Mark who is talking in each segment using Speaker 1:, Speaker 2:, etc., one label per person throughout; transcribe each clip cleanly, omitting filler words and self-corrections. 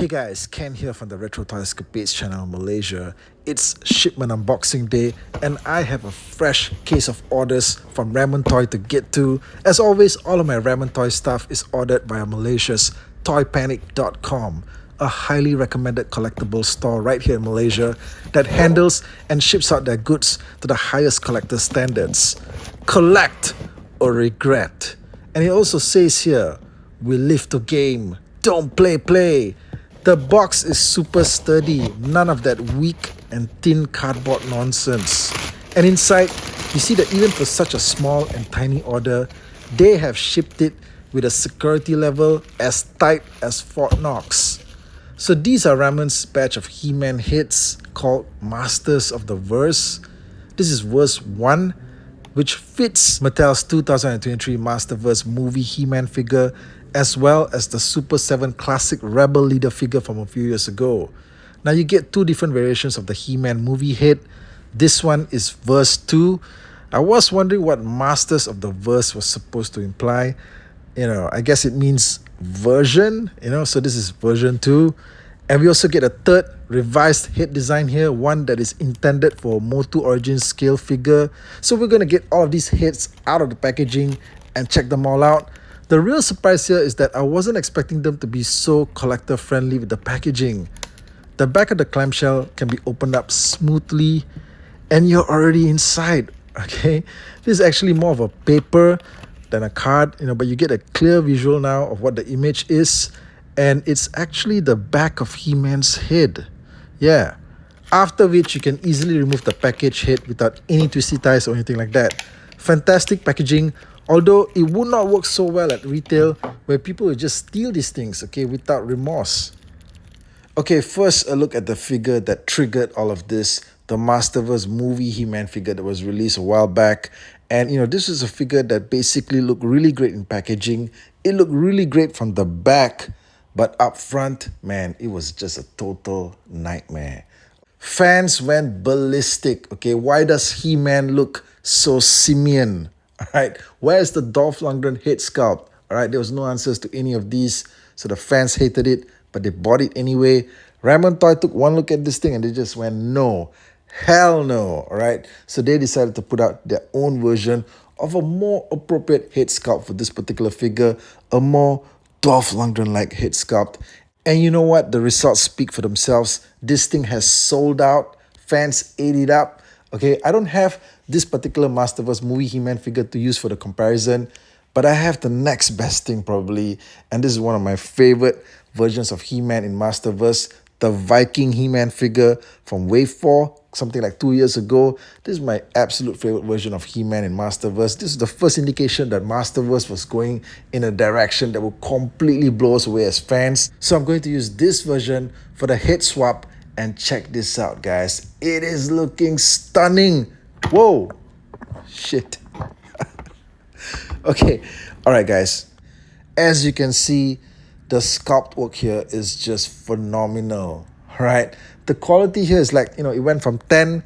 Speaker 1: Hey guys, Ken here from the Retro Toy Sculpts channel in Malaysia. It's shipment unboxing day and I have a fresh case of orders from Ramen Toy to get to. As always, all of my Ramen Toy stuff is ordered via Malaysia's toypanic.com, a highly recommended collectible store right here in Malaysia that handles and ships out their goods to the highest collector standards. Collect or regret. And it also says here, we live to game, don't play. The box is super sturdy, none of that weak and thin cardboard nonsense. And inside, you see that even for such a small and tiny order, they have shipped it with a security level as tight as Fort Knox. So these are Ramen's batch of He-Man hits called Masters of the Verse. This is verse 1, which fits Mattel's 2023 Masterverse movie He-Man figure, as well as the Super 7 classic Rebel Leader figure from a few years ago. Now you get two different variations of the He-Man movie hit. This one is verse 2. I was wondering what Masters of the Verse was supposed to imply. I guess it means version, so this is version 2. And we also get a third revised head design here, one that is intended for a MOTU Origins scale figure. So we're going to get all of these heads out of the packaging and check them all out. The real surprise here is that I wasn't expecting them to be so collector friendly with the packaging. The back of the clamshell can be opened up smoothly and you're already inside, okay? This is actually more of a paper than a card, but you get a clear visual now of what the image is, and it's actually the back of He-Man's head. Yeah. After which you can easily remove the package head without any twisty ties or anything like that. Fantastic packaging. Although it would not work so well at retail where people will just steal these things, okay, without remorse. Okay, first a look at the figure that triggered all of this, the Masterverse movie He-Man figure that was released a while back. And this is a figure that basically looked really great in packaging. It looked really great from the back, but up front, man, it was just a total nightmare. Fans went ballistic, okay? Why does He-Man look so simian? All right, where's the Dolph Lundgren head sculpt? All right, there was no answers to any of these, so the fans hated it, but they bought it anyway. Ramen Toy took one look at this thing and they just went, no, hell no, all right? So they decided to put out their own version of a more appropriate head sculpt for this particular figure, a more Dolph Lundgren-like head sculpt. And you know what? The results speak for themselves. This thing has sold out. Fans ate it up. Okay, I don't have this particular Masterverse movie He-Man figure to use for the comparison, but I have the next best thing probably, and this is one of my favorite versions of He-Man in Masterverse, the Viking He-Man figure from Wave 4, something like 2 years ago. This is my absolute favorite version of He-Man in Masterverse. This is the first indication that Masterverse was going in a direction that will completely blow us away as fans. So I'm going to use this version for the head swap. And check this out, guys. It is looking stunning. Whoa. Shit. Okay. All right, guys. As you can see, the sculpt work here is just phenomenal. All right. The quality here is like, it went from 10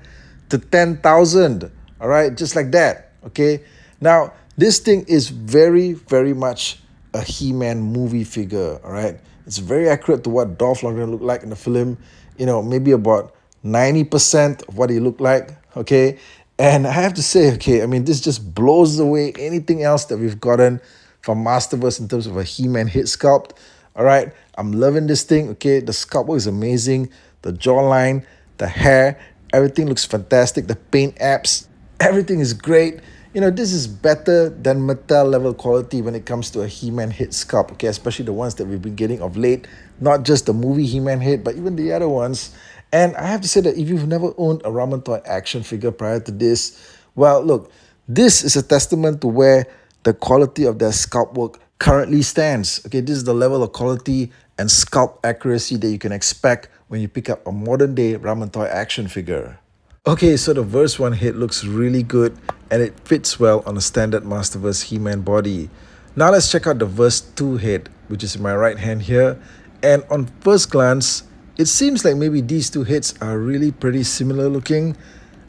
Speaker 1: to 10,000. All right. Just like that. Okay. Now, this thing is very, very much a He-Man movie figure. All right. It's very accurate to what Dolph Lundgren looked like in the film. Maybe about 90% of what he looked like, okay? And I have to say, okay, this just blows away anything else that we've gotten from Masterverse in terms of a He-Man head sculpt, all right? I'm loving this thing, okay? The sculpt work is amazing. The jawline, the hair, everything looks fantastic. The paint apps, everything is great. This is better than Mattel level quality when it comes to a He-Man head sculpt, okay? Especially the ones that we've been getting of late. Not just the movie He-Man head, but even the other ones. And I have to say that if you've never owned a Ramen Toy action figure prior to this, well, look, this is a testament to where the quality of their sculpt work currently stands. Okay, this is the level of quality and sculpt accuracy that you can expect when you pick up a modern day Ramen Toy action figure. Okay, so the verse 1 head looks really good and it fits well on a standard Masterverse He-Man body. Now let's check out the verse 2 head, which is in my right hand here. And on first glance, it seems like maybe these two heads are really pretty similar looking,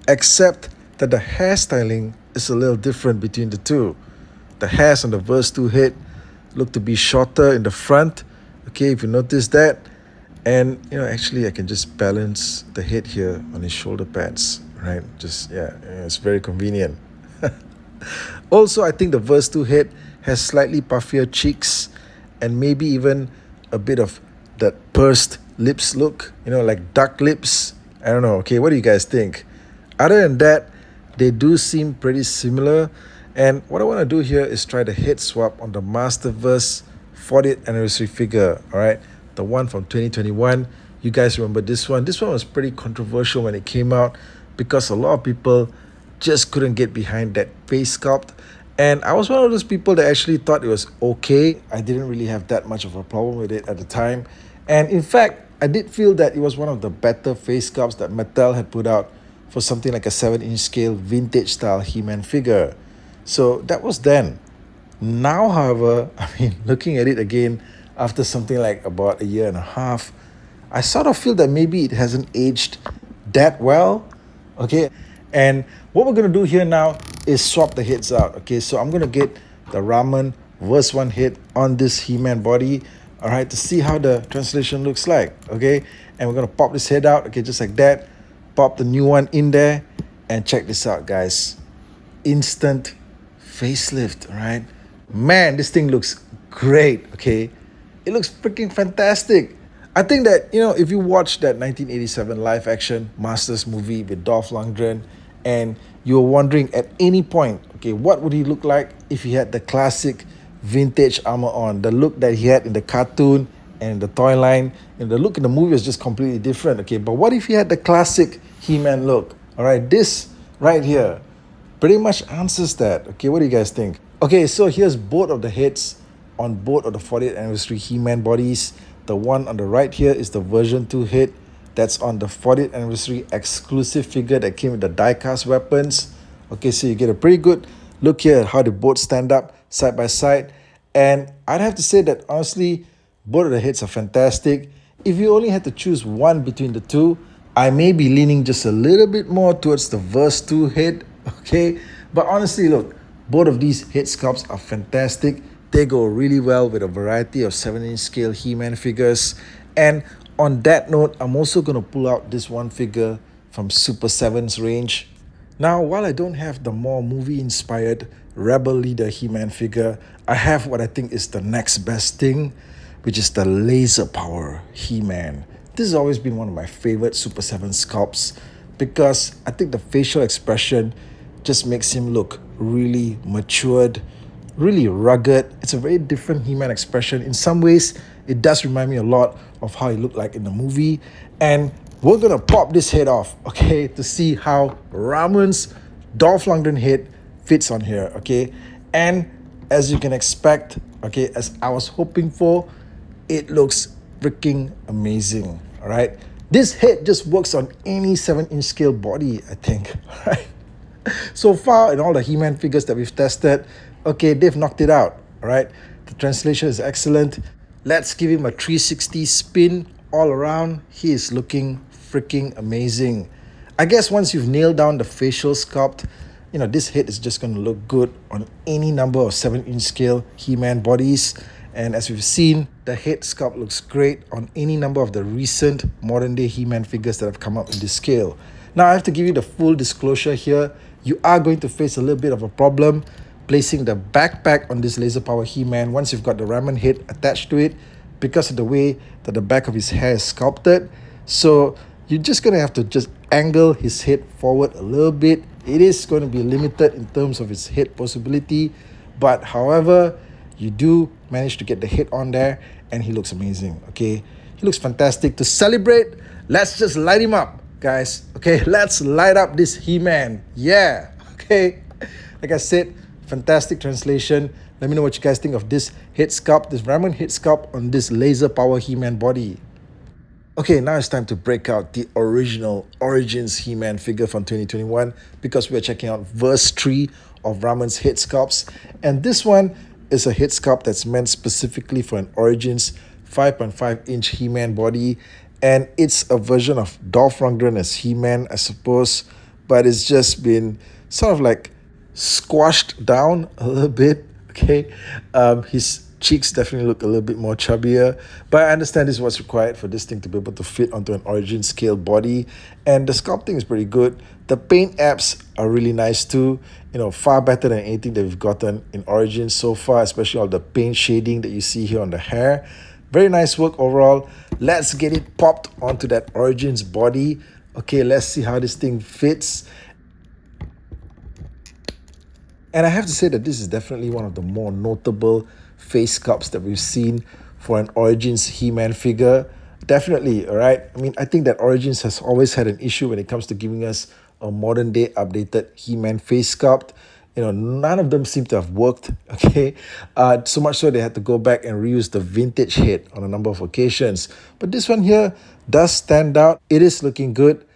Speaker 1: except that the hairstyling is a little different between the two. The hairs on the verse 2 head look to be shorter in the front, okay, if you notice that. And actually I can just balance the head here on his shoulder pads, right? Just yeah, it's very convenient. Also, I think the verse 2 head has slightly puffier cheeks and maybe even a bit of that pursed lips look, like duck lips. I don't know. Okay, what do you guys think? Other than that, they do seem pretty similar. And what I want to do here is try the head swap on the Masterverse 40th anniversary figure, all right? The one from 2021. You guys remember this one? This one was pretty controversial when it came out because a lot of people just couldn't get behind that face sculpt. And I was one of those people that actually thought it was okay. I didn't really have that much of a problem with it at the time. And in fact, I did feel that it was one of the better face sculpts that Mattel had put out for something like a 7-inch scale vintage style He-Man figure. So that was then. Now, however, I mean, looking at it again after something like about a year and a half, I sort of feel that maybe it hasn't aged that well. Okay. And what we're going to do here now is swap the heads out. Okay. So I'm going to get the Ramen verse 1 head on this He-Man body. All right. To see how the translation looks like. Okay. And we're going to pop this head out. Okay. Just like that. Pop the new one in there. And check this out, guys. Instant facelift. All right. Man, this thing looks great. Okay. It looks freaking fantastic. I think that, if you watch that 1987 live action Masters movie with Dolph Lundgren and you were wondering at any point, okay, what would he look like if he had the classic vintage armor on? The look that he had in the cartoon and the toy line, and the look in the movie was just completely different, okay? But what if he had the classic He-Man look? All right, this right here pretty much answers that. Okay, what do you guys think? Okay, so here's both of the heads on both of the 40th anniversary He-Man bodies. The one on the right here is the version 2 head that's on the 40th anniversary exclusive figure that came with the die-cast weapons. Okay, so you get a pretty good look here at how they both stand up side by side. And I'd have to say that honestly, both of the heads are fantastic. If you only had to choose one between the two, I may be leaning just a little bit more towards the verse 2 head. Okay, but honestly, look, both of these head sculpts are fantastic. They go really well with a variety of 7-inch scale He-Man figures. And on that note, I'm also going to pull out this one figure from Super 7's range. Now, while I don't have the more movie-inspired Rebel Leader He-Man figure, I have what I think is the next best thing, which is the Laser Power He-Man. This has always been one of my favorite Super 7 sculpts because I think the facial expression just makes him look really matured, really rugged. It's a very different He-Man expression. In some ways, it does remind me a lot of how he looked like in the movie. And we're gonna pop this head off, okay, to see how Ramen's Dolph Lundgren head fits on here, okay? And as you can expect, okay, as I was hoping for, it looks freaking amazing, all right? This head just works on any 7-inch scale body, I think, right? So far, in all the He-Man figures that we've tested, okay, they've knocked it out, all right? The translation is excellent. Let's give him a 360 spin all around. He is looking freaking amazing. I guess once you've nailed down the facial sculpt, this head is just going to look good on any number of 7-inch scale He-Man bodies. And as we've seen, the head sculpt looks great on any number of the recent modern-day He-Man figures that have come up in this scale. Now, I have to give you the full disclosure here. You are going to face a little bit of a problem placing the backpack on this Laser Power He-Man once you've got the Ramen head attached to it because of the way that the back of his hair is sculpted. So you're just going to have to just angle his head forward a little bit. It is going to be limited in terms of his head possibility. But however, you do manage to get the head on there and he looks amazing, okay? He looks fantastic. To celebrate, let's just light him up, guys. Okay, let's light up this He-Man. Yeah, okay. Like I said, fantastic translation. Let me know what you guys think of this head sculpt, this Ramen head sculpt on this Laser Power He-Man body. Okay, now it's time to break out the original Origins He-Man figure from 2021 because we're checking out verse 3 of Ramen's head sculpts. And this one is a head sculpt that's meant specifically for an Origins 5.5-inch He-Man body. And it's a version of Dolph Lundgren as He-Man, I suppose, but it's just been sort of like squashed down a little bit, okay? His Cheeks definitely look a little bit more chubbier, but I understand this is what's required for this thing to be able to fit onto an origin scale body. And the sculpting is pretty good. The paint apps are really nice too. Far better than anything that we've gotten in Origin so far, especially all the paint shading that you see here on the hair. Very nice work overall. Let's get it popped onto that Origin's body. Okay, let's see how this thing fits. And I have to say that this is definitely one of the more notable face sculpts that we've seen for an Origins He-Man figure. Definitely, all right? I mean, I think that Origins has always had an issue when it comes to giving us a modern day updated He-Man face sculpt. None of them seem to have worked, okay? So much so they had to go back and reuse the vintage head on a number of occasions. But this one here does stand out. It is looking good.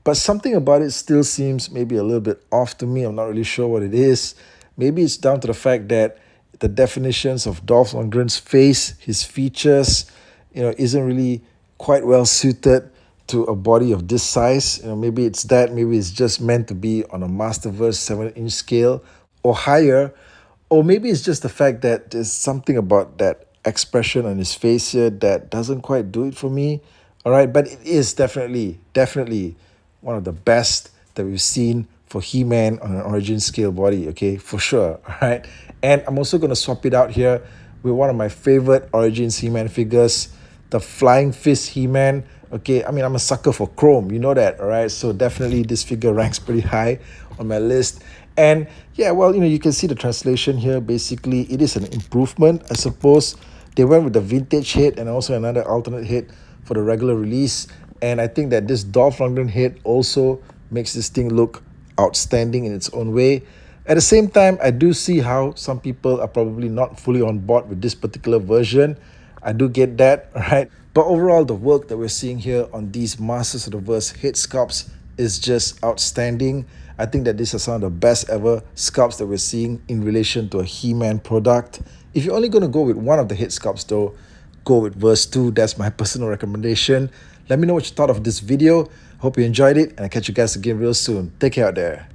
Speaker 1: But something about it still seems maybe a little bit off to me. I'm not really sure what it is. Maybe it's down to the fact that the definitions of Dolph Lundgren's face, his features, isn't really quite well suited to a body of this size. Maybe it's that. Maybe it's just meant to be on a Masterverse 7-inch scale or higher. Or maybe it's just the fact that there's something about that expression on his face here that doesn't quite do it for me. All right, but it is definitely one of the best that we've seen for He-Man on an origin scale body, okay, for sure, all right? And I'm also going to swap it out here with one of my favorite Origins He-Man figures, the Flying Fist He-Man, okay? I mean, I'm a sucker for chrome, you know that, all right? So definitely this figure ranks pretty high on my list. And yeah, well, you can see the translation here. Basically, it is an improvement, I suppose. They went with the vintage head and also another alternate head for the regular release. And I think that this Dolph Lundgren head also makes this thing look outstanding in its own way. At the same time, I do see how some people are probably not fully on board with this particular version. I do get that, right? But overall, the work that we're seeing here on these Masters of the Verse head sculpts is just outstanding. I think that these are some of the best ever sculpts that we're seeing in relation to a He-Man product. If you're only going to go with one of the head sculpts though, go with verse 2. That's my personal recommendation. Let me know what you thought of this video. Hope you enjoyed it, and I'll catch you guys again real soon. Take care out there.